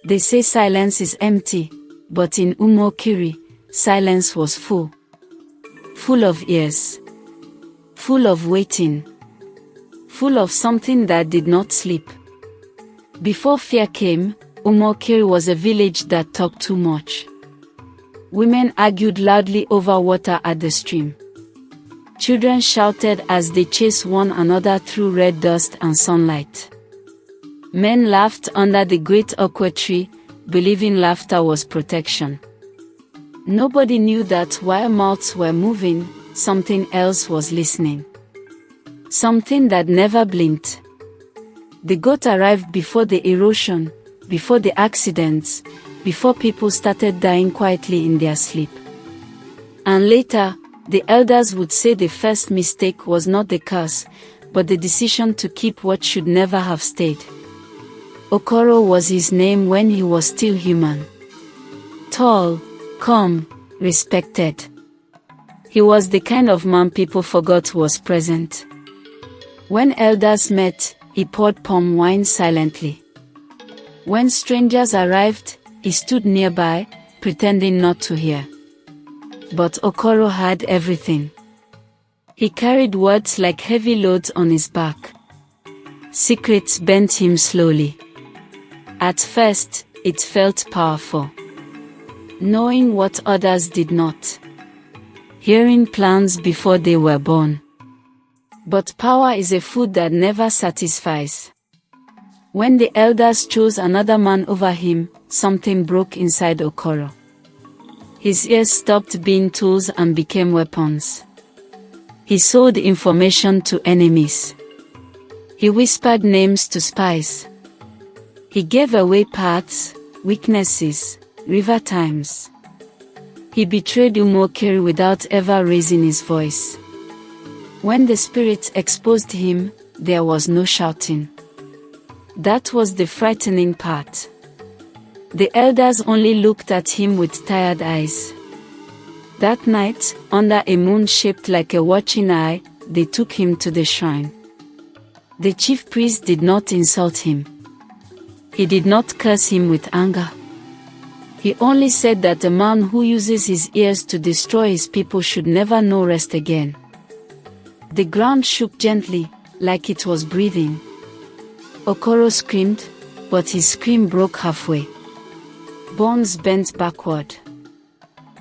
They say silence is empty, but in Umu-Okiri, silence was full. Full of ears. Full of waiting. Full of something that did not sleep. Before fear came, Umu-Okiri was a village that talked too much. Women argued loudly over water at the stream. Children shouted as they chased one another through red dust and sunlight. Men laughed under the great Okoro tree, believing laughter was protection. Nobody knew that while mouths were moving, something else was listening. Something that never blinked. The goat arrived before the erosion, before the accidents, before people started dying quietly in their sleep. And later, the elders would say the first mistake was not the curse, but the decision to keep what should never have stayed. Okoro was his name when he was still human. Tall, calm, respected. He was the kind of man people forgot was present. When elders met, he poured palm wine silently. When strangers arrived, he stood nearby, pretending not to hear. But Okoro had everything. He carried words like heavy loads on his back. Secrets bent him slowly. At first, it felt powerful. Knowing what others did not. Hearing plans before they were born. But power is a food that never satisfies. When the elders chose another man over him, something broke inside Okoro. His ears stopped being tools and became weapons. He sold information to enemies. He whispered names to spies. He gave away paths, weaknesses, river times. He betrayed Umu-Okiri without ever raising his voice. When the spirits exposed him, there was no shouting. That was the frightening part. The elders only looked at him with tired eyes. That night, under a moon shaped like a watching eye, they took him to the shrine. The chief priest did not insult him. He did not curse him with anger. He only said that a man who uses his ears to destroy his people should never know rest again. The ground shook gently, like it was breathing. Okoro screamed, but his scream broke halfway. Bones bent backward.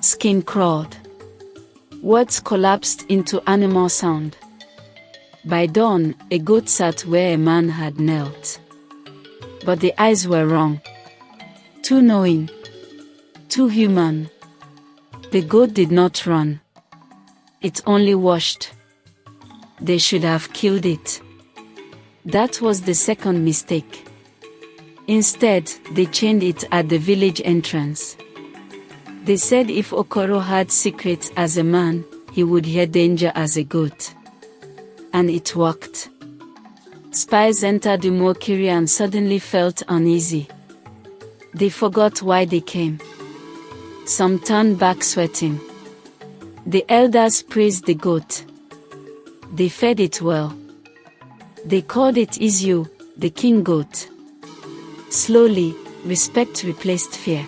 Skin crawled. Words collapsed into animal sound. By dawn, a goat sat where a man had knelt. But the eyes were wrong. Too knowing. Too human. The goat did not run. It only watched. They should have killed it. That was the second mistake. Instead, they chained it at the village entrance. They said if Okoro had secrets as a man, he would hear danger as a goat. And it worked. Spies entered Umu-Okiri and suddenly felt uneasy. They forgot why they came. Some turned back sweating. The elders praised the goat. They fed it well. They called it Izu, the king goat. Slowly, respect replaced fear.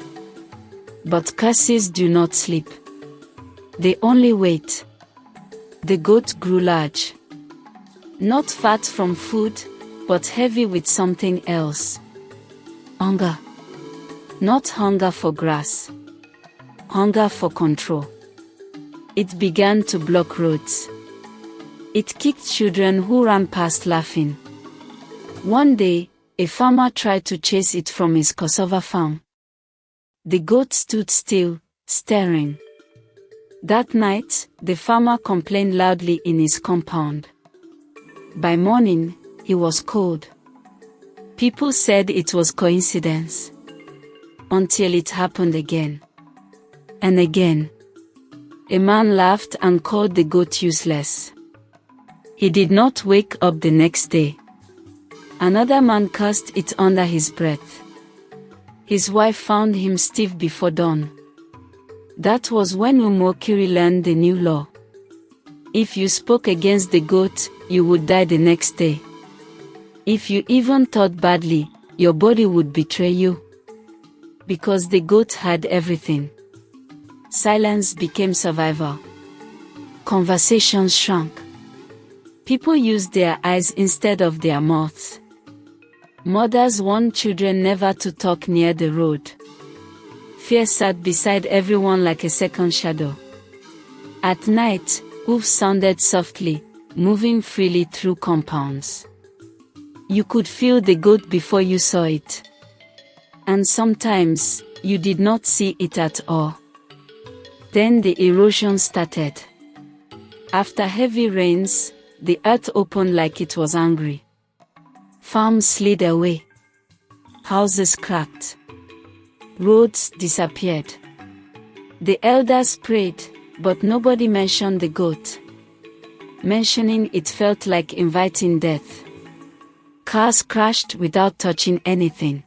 But curses do not sleep. They only wait. The goat grew large. Not fat from food, but heavy with something else. Hunger. Not hunger for grass. Hunger for control. It began to block roads. It kicked children who ran past laughing. One day, a farmer tried to chase it from his cassava farm. The goat stood still, staring. That night, the farmer complained loudly in his compound. By morning, he was cold. People said it was coincidence. Until it happened again. And again. A man laughed and called the goat useless. He did not wake up the next day. Another man cursed it under his breath. His wife found him stiff before dawn. That was when Umu-Okiri learned the new law. If you spoke against the goat, you would die the next day. If you even thought badly, your body would betray you. Because the goat had everything. Silence became survival. Conversations shrunk. People used their eyes instead of their mouths. Mothers warned children never to talk near the road. Fear sat beside everyone like a second shadow. At night, hooves sounded softly, moving freely through compounds. You could feel the goat before you saw it. And sometimes, you did not see it at all. Then the erosion started. After heavy rains, the earth opened like it was angry. Farms slid away. Houses cracked. Roads disappeared. The elders prayed, but nobody mentioned the goat. Mentioning it felt like inviting death. Cars crashed without touching anything.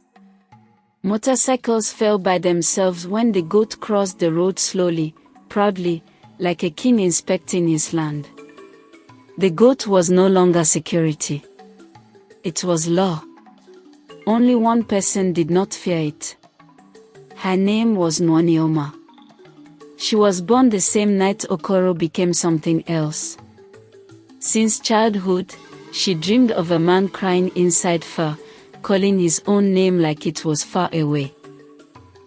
Motorcycles fell by themselves when the goat crossed the road slowly, proudly, like a king inspecting his land. The goat was no longer security. It was law. Only one person did not fear it. Her name was Nwanioma. She was born the same night Okoro became something else. Since childhood, she dreamed of a man crying inside fur, calling his own name like it was far away.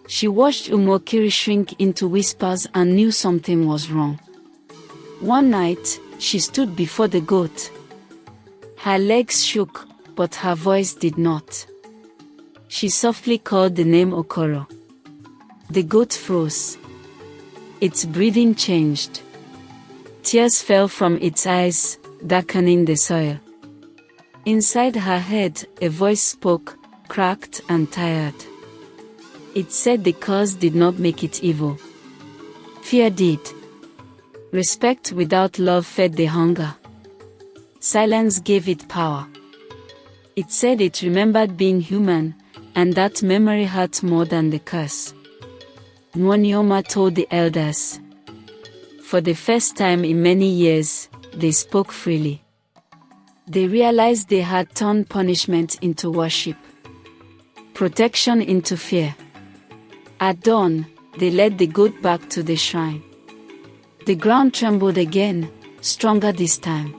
She watched Umu-Okiri shrink into whispers and knew something was wrong. One night, she stood before the goat. Her legs shook, but her voice did not. She softly called the name Okoro. The goat froze. Its breathing changed. Tears fell from its eyes, darkening the soil. Inside her head, a voice spoke, cracked and tired. It said the curse did not make it evil. Fear did. Respect without love fed the hunger. Silence gave it power. It said it remembered being human, and that memory hurt more than the curse. Nwanioma told the elders. For the first time in many years, they spoke freely. They realized they had turned punishment into worship, protection into fear. At dawn, they led the goat back to the shrine. The ground trembled again, stronger this time.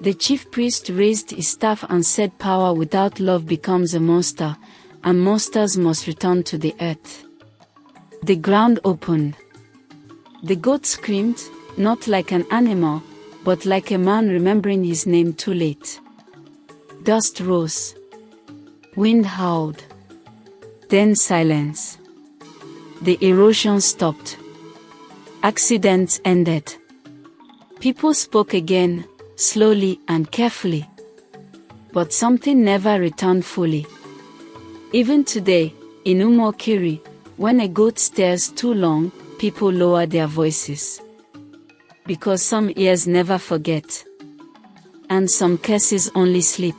The chief priest raised his staff and said, "Power without love becomes a monster, and monsters must return to the earth." The ground opened. The goat screamed, not like an animal, but like a man remembering his name too late. Dust rose. Wind howled. Then silence. The erosion stopped. Accidents ended. People spoke again, slowly and carefully. But something never returned fully. Even today, in Umu-Okiri, when a goat stares too long, people lower their voices. Because some ears never forget. And some curses only sleep.